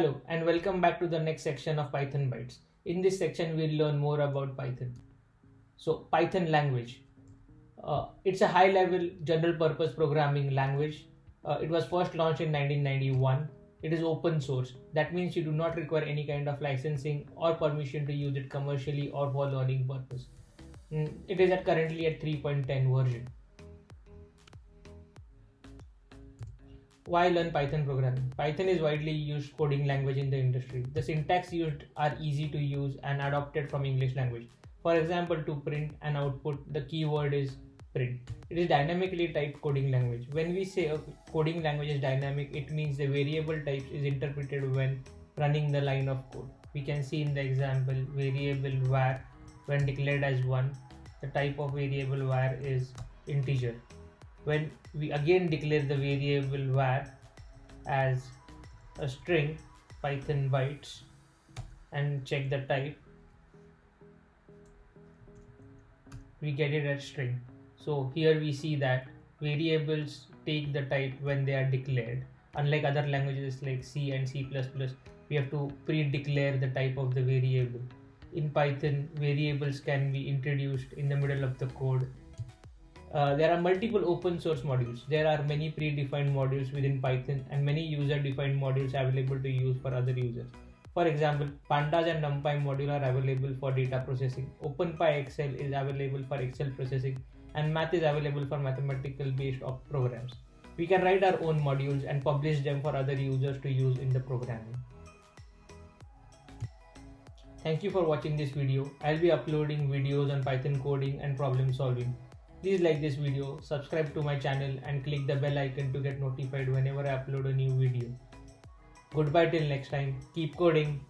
Hello and welcome back to the next section of Python Bytes. In this section, we'll learn more about Python. So, Python language. It's a high-level general-purpose programming language. It was first launched in 1991. It is open source. That means you do not require any kind of licensing or permission to use it commercially or for learning purpose. It is currently at 3.10 version. Why learn Python programming? Python is widely used coding language in the industry. The syntax used are easy to use and adopted from English language. For example, to print an output, the keyword is print. It is dynamically typed coding language. When we say a coding language is dynamic, it means the variable type is interpreted when running the line of code. We can see in the example variable var when declared as 1, the type of variable var is integer. When we again declare the variable var as a string, Python bytes, and check the type, we get it as string. So here we see that variables take the type when they are declared. Unlike other languages like C and C++, we have to pre-declare the type of the variable. In Python, variables can be introduced in the middle of the code. There are multiple open source modules. There are many predefined modules within Python and many user-defined modules available to use for other users. For example, Pandas and NumPy module are available for data processing. OpenPyXL is available for Excel processing, and Math is available for mathematical based programs. We can write our own modules and publish them for other users to use in the programming. Thank you for watching this video. I'll be uploading videos on Python coding and problem solving. Please like this video, subscribe to my channel and click the bell icon to get notified whenever I upload a new video. Goodbye till next time. Keep coding.